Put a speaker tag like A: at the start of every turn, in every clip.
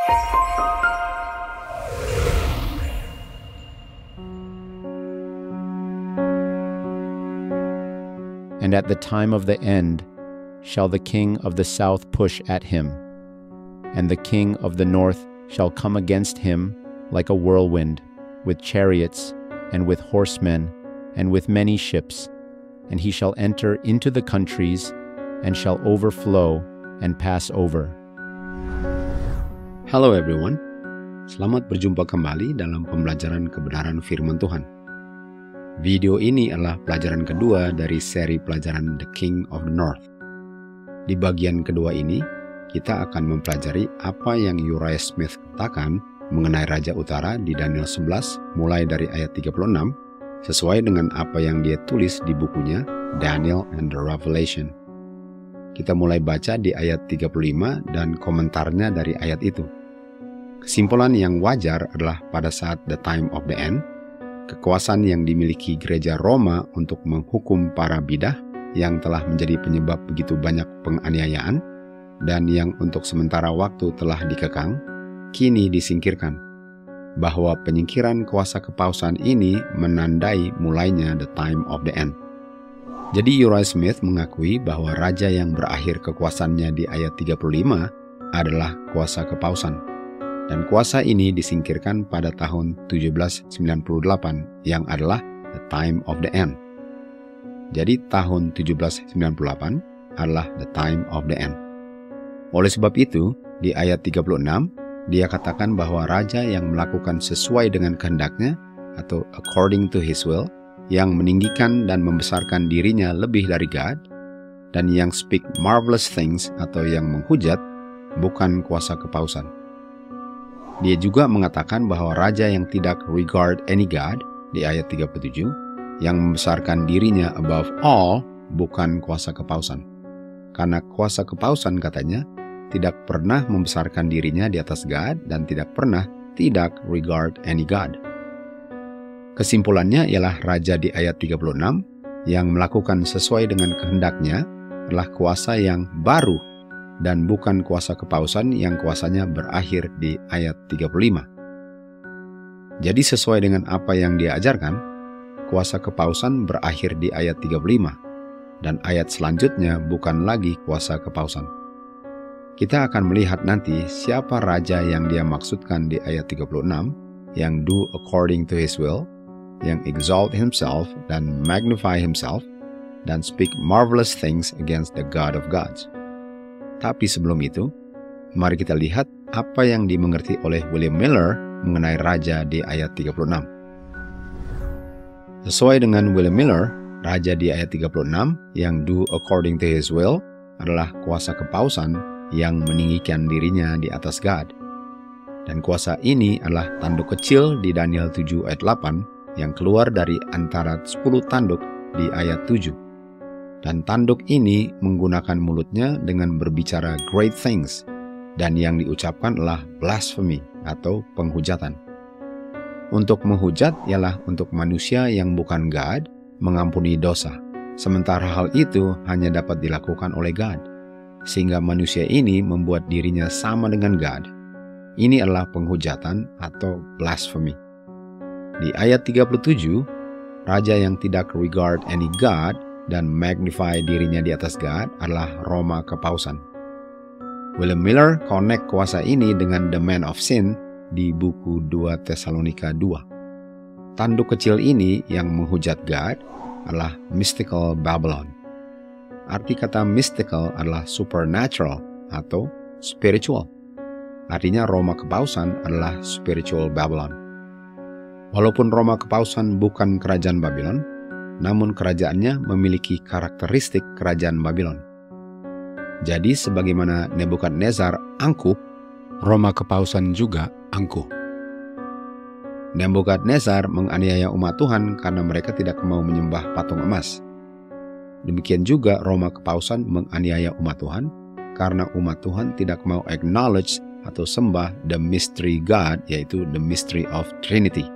A: And at the time of the end shall the king of the south push at him, and the king of the north shall come against him like a whirlwind, with chariots, and with horsemen, and with many ships, and he shall enter into the countries, and shall overflow and pass over.
B: Hello everyone, selamat berjumpa kembali dalam pembelajaran kebenaran firman Tuhan. Video ini adalah pelajaran kedua dari seri pelajaran The King of the North. Di bagian kedua ini, kita akan mempelajari apa yang Uriah Smith katakan mengenai Raja Utara di Daniel 11 mulai dari ayat 36, sesuai dengan apa yang dia tulis di bukunya Daniel and the Revelation. Kita mulai baca di ayat 35 dan komentarnya dari ayat itu. Kesimpulan yang wajar adalah pada saat the time of the end, kekuasaan yang dimiliki gereja Roma untuk menghukum para bidah yang telah menjadi penyebab begitu banyak penganiayaan dan yang untuk sementara waktu telah dikekang, kini disingkirkan. Bahwa penyingkiran kuasa kepausan ini menandai mulainya the time of the end. Jadi Uriah Smith mengakui bahwa raja yang berakhir kekuasaannya di ayat 35 adalah kuasa kepausan. Dan kuasa ini disingkirkan pada tahun 1798 yang adalah the time of the end. Jadi tahun 1798 adalah the time of the end. Oleh sebab itu, di ayat 36, dia katakan bahwa raja yang melakukan sesuai dengan kehendaknya atau according to his will, yang meninggikan dan membesarkan dirinya lebih dari God, dan yang speak marvelous things atau yang menghujat, bukan kuasa kepausan. Dia juga mengatakan bahwa raja yang tidak regard any God, di ayat 37, yang membesarkan dirinya above all, bukan kuasa kepausan. Karena kuasa kepausan katanya, tidak pernah membesarkan dirinya di atas God dan tidak pernah tidak regard any God. Kesimpulannya ialah raja di ayat 36 yang melakukan sesuai dengan kehendaknya adalah kuasa yang baru dan bukan kuasa kepausan yang kuasanya berakhir di ayat 35. Jadi sesuai dengan apa yang dia ajarkan, kuasa kepausan berakhir di ayat 35 dan ayat selanjutnya bukan lagi kuasa kepausan. Kita akan melihat nanti siapa raja yang dia maksudkan di ayat 36 yang do according to his will, yang exalt himself dan magnify himself, dan speak marvelous things against the God of gods. Tapi sebelum itu, mari kita lihat apa yang dimengerti oleh William Miller mengenai raja di ayat 36. Sesuai dengan William Miller, raja di ayat 36 yang do according to his will adalah kuasa kepausan yang meninggikan dirinya di atas God. Dan kuasa ini adalah tanduk kecil di Daniel 7 ayat 8 yang keluar dari antara 10 tanduk di ayat 7. Dan tanduk ini menggunakan mulutnya dengan berbicara great things, dan yang diucapkan adalah blasphemy atau penghujatan. Untuk menghujat ialah untuk manusia yang bukan God mengampuni dosa, sementara hal itu hanya dapat dilakukan oleh God, sehingga manusia ini membuat dirinya sama dengan God. Ini adalah penghujatan atau blasphemy. Di ayat 37, raja yang tidak regard any God dan magnify dirinya di atas God adalah Roma kepausan. William Miller connect kuasa ini dengan the man of sin di buku 2 Tesalonika 2. Tanduk kecil ini yang menghujat God adalah mystical Babylon. Arti kata mystical adalah supernatural atau spiritual. Artinya Roma kepausan adalah spiritual Babylon. Walaupun Roma kepausan bukan kerajaan Babylon, namun kerajaannya memiliki karakteristik kerajaan Babylon. Jadi sebagaimana Nebukadnezar angkuh, Roma kepausan juga angkuh. Nebukadnezar menganiaya umat Tuhan karena mereka tidak mau menyembah patung emas. Demikian juga Roma kepausan menganiaya umat Tuhan karena umat Tuhan tidak mau acknowledge atau sembah the mystery God, yaitu the mystery of Trinity.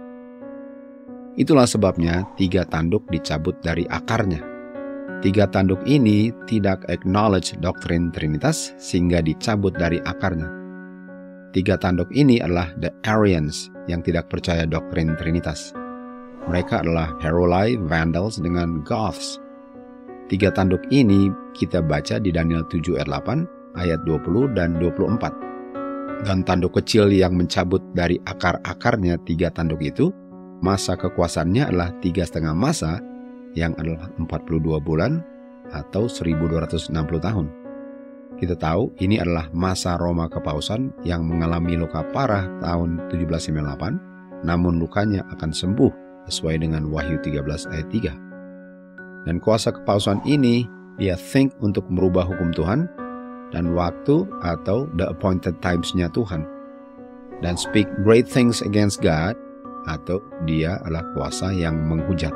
B: Itulah sebabnya 3 tanduk dicabut dari akarnya. 3 tanduk ini tidak acknowledge doktrin Trinitas sehingga dicabut dari akarnya. Tiga tanduk ini adalah the Arians yang tidak percaya doktrin Trinitas. Mereka adalah Heruli, Vandals, dengan Goths. Tiga tanduk ini kita baca di Daniel 7 ayat 8, ayat 20 dan 24. Dan tanduk kecil yang mencabut dari akar-akarnya tiga tanduk itu, masa kekuasaannya adalah 3,5 masa, yang adalah 42 bulan atau 1260 tahun. Kita tahu ini adalah masa Roma Kepausan yang mengalami luka parah tahun 1798, namun lukanya akan sembuh sesuai dengan Wahyu 13 ayat 3. Dan kuasa kepausan ini dia think untuk merubah hukum Tuhan dan waktu atau the appointed times-nya Tuhan. Dan speak great things against God, atau dia adalah kuasa yang menghujat.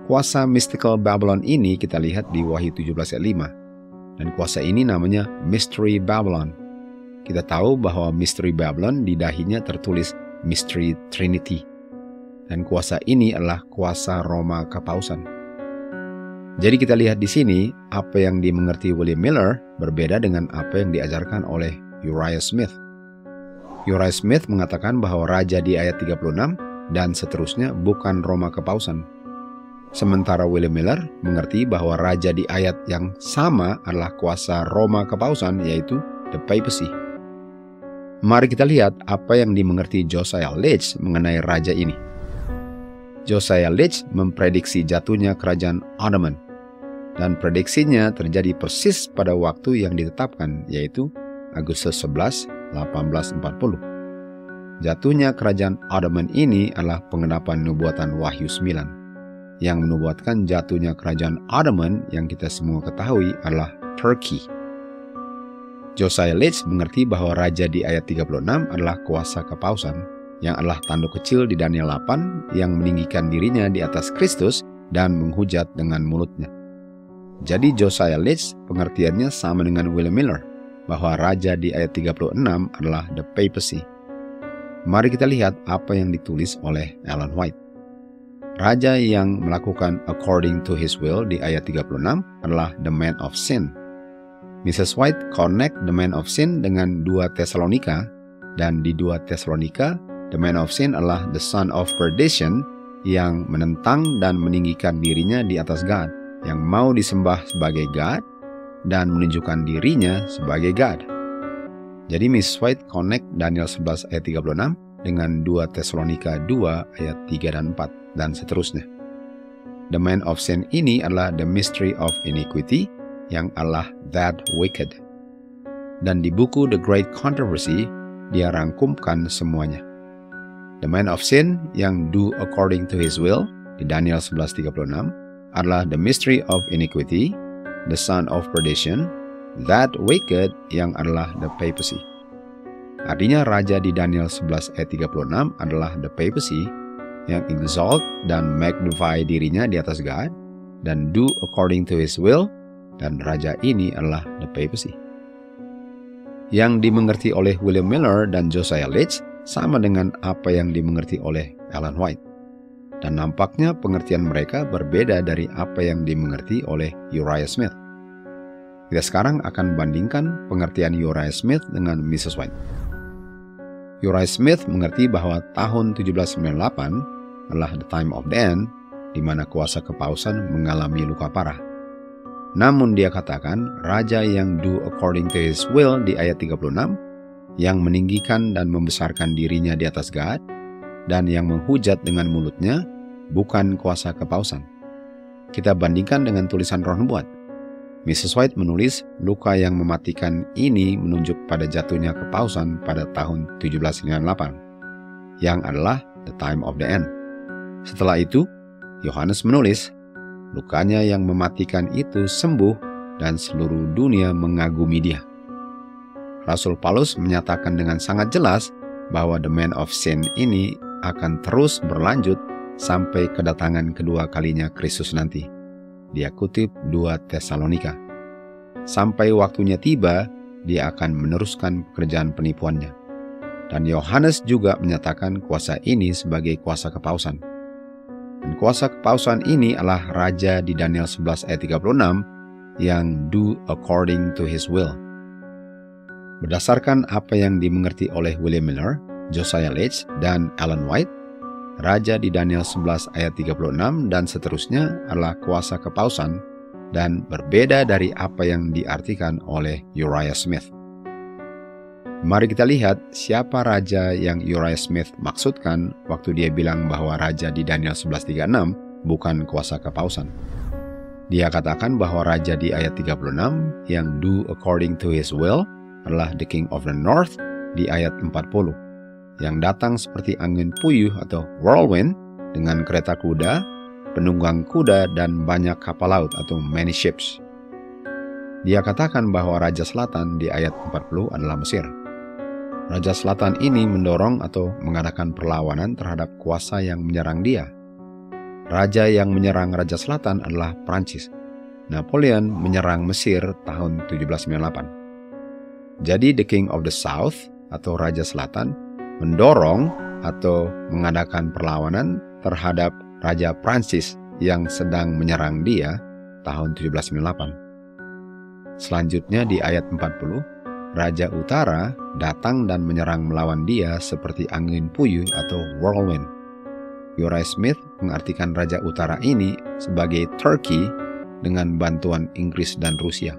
B: Kuasa mystical Babylon ini kita lihat di Wahyu 17 ayat 5. Dan kuasa ini namanya Mystery Babylon. Kita tahu bahwa Mystery Babylon di dahinya tertulis Mystery Trinity. Dan kuasa ini adalah kuasa Roma Kepausan. Jadi kita lihat di sini apa yang dimengerti William Miller berbeda dengan apa yang diajarkan oleh Uriah Smith. Uriah Smith mengatakan bahwa raja di ayat 36 dan seterusnya bukan Roma Kepausan. Sementara William Miller mengerti bahwa raja di ayat yang sama adalah kuasa Roma Kepausan, yaitu the papacy. Mari kita lihat apa yang dimengerti Josiah Leach mengenai raja ini. Josiah Leach memprediksi jatuhnya kerajaan Ottoman, dan prediksinya terjadi persis pada waktu yang ditetapkan, yaitu Agustus 11, 1840. Jatuhnya kerajaan Ottoman ini adalah penggenapan nubuatan Wahyu 9. Yang menubuatkan jatuhnya kerajaan Ottoman yang kita semua ketahui adalah Turki. Josiah Leach mengerti bahwa raja di ayat 36 adalah kuasa kepausan, yang adalah tanduk kecil di Daniel 8 yang meninggikan dirinya di atas Kristus dan menghujat dengan mulutnya. Jadi Josiah Leach pengertiannya sama dengan William Miller, bahwa raja di ayat 36 adalah the papacy. Mari kita lihat apa yang ditulis oleh Ellen White. Raja yang melakukan according to his will di ayat 36 adalah the man of sin. Mrs. White connect the man of sin dengan 2 Tesalonika, dan di 2 Tesalonika, the man of sin adalah the son of perdition yang menentang dan meninggikan dirinya di atas God, yang mau disembah sebagai God dan menunjukkan dirinya sebagai God. Jadi Mrs. White connect Daniel 11 ayat 36 dengan 2 Tesalonika 2 ayat 3 dan 4. Dan seterusnya. The man of sin ini adalah the mystery of iniquity, yang adalah that wicked. Dan di buku The Great Controversy, dia rangkumkan semuanya. The man of sin yang do according to his will, di Daniel 11:36, adalah the mystery of iniquity, the son of perdition, that wicked, yang adalah the papacy. Artinya raja di Daniel 11 ayat 36 adalah the papacy, yang exalt dan magnify dirinya di atas God, dan do according to his will, dan raja ini adalah the papacy. Yang dimengerti oleh William Miller dan Josiah Leach sama dengan apa yang dimengerti oleh Ellen White. Dan nampaknya pengertian mereka berbeda dari apa yang dimengerti oleh Uriah Smith. Kita sekarang akan bandingkan pengertian Uriah Smith dengan Mrs. White. Uriah Smith mengerti bahwa tahun 1798 adalah the time of the end, di mana kuasa kepausan mengalami luka parah. Namun dia katakan, raja yang do according to his will di ayat 36, yang meninggikan dan membesarkan dirinya di atas God, dan yang menghujat dengan mulutnya, bukan kuasa kepausan. Kita bandingkan dengan tulisan Roh Nubuat. Mrs. White menulis, luka yang mematikan ini menunjuk pada jatuhnya kepausan pada tahun 1798, yang adalah the time of the end. Setelah itu, Yohanes menulis, lukanya yang mematikan itu sembuh dan seluruh dunia mengagumi dia. Rasul Paulus menyatakan dengan sangat jelas bahwa the man of sin ini akan terus berlanjut sampai kedatangan kedua kalinya Kristus nanti. Dia kutip 2 Tesalonika. Sampai waktunya tiba, dia akan meneruskan pekerjaan penipuannya. Dan Yohanes juga menyatakan kuasa ini sebagai kuasa kepausan. Dan kuasa kepausan ini adalah raja di Daniel 11 ayat 36 yang do according to his will. Berdasarkan apa yang dimengerti oleh William Miller, Josiah Leach, dan Ellen White, Raja di Daniel 11 ayat 36 dan seterusnya adalah kuasa kepausan dan berbeda dari apa yang diartikan oleh Uriah Smith. Mari kita lihat siapa raja yang Uriah Smith maksudkan waktu dia bilang bahwa raja di Daniel 11:36 bukan kuasa kepausan. Dia katakan bahwa raja di ayat 36 yang do according to his will adalah the king of the north di ayat 40, yang datang seperti angin puyuh atau whirlwind dengan kereta kuda, penunggang kuda, dan banyak kapal laut atau many ships. Dia katakan bahwa Raja Selatan di ayat 40 adalah Mesir. Raja Selatan ini mendorong atau mengadakan perlawanan terhadap kuasa yang menyerang dia. Raja yang menyerang Raja Selatan adalah Prancis. Napoleon menyerang Mesir tahun 1798. Jadi the King of the South atau Raja Selatan mendorong atau mengadakan perlawanan terhadap Raja Prancis yang sedang menyerang dia tahun 1798. Selanjutnya di ayat 40, Raja Utara datang dan menyerang melawan dia seperti angin puyuh atau whirlwind. Uriah Smith mengartikan Raja Utara ini sebagai Turkey dengan bantuan Inggris dan Rusia.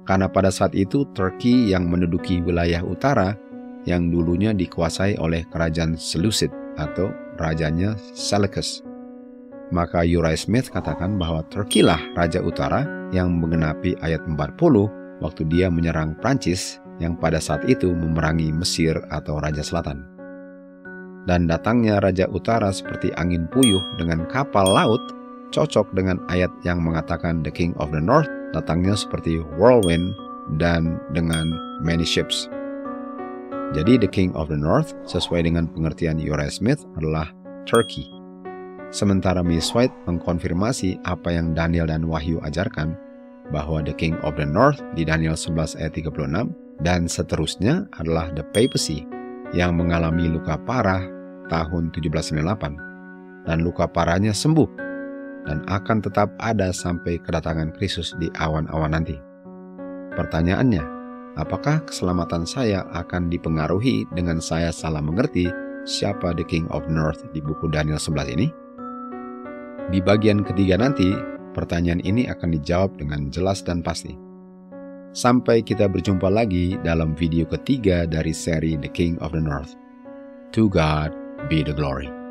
B: Karena pada saat itu Turki yang menduduki wilayah utara yang dulunya dikuasai oleh kerajaan Seleucid atau rajanya Seleucus. Maka Uriah Smith katakan bahwa Turki lah raja utara yang menggenapi ayat 40 waktu dia menyerang Prancis yang pada saat itu memerangi Mesir atau Raja Selatan. Dan datangnya Raja Utara seperti angin puyuh dengan kapal laut cocok dengan ayat yang mengatakan the King of the North datangnya seperti whirlwind dan dengan many ships. Jadi the King of the North sesuai dengan pengertian Uriah Smith adalah Turkey. Sementara Miss White mengkonfirmasi apa yang Daniel dan Wahyu ajarkan bahwa the King of the North di Daniel 11 ayat 36 dan seterusnya adalah the Papacy yang mengalami luka parah tahun 1798 dan luka parahnya sembuh dan akan tetap ada sampai kedatangan Kristus di awan-awan nanti. Pertanyaannya, apakah keselamatan saya akan dipengaruhi dengan saya salah mengerti siapa the King of the North di buku Daniel 11 ini? Di bagian ketiga nanti, pertanyaan ini akan dijawab dengan jelas dan pasti. Sampai kita berjumpa lagi dalam video ketiga dari seri The King of the North. To God be the glory.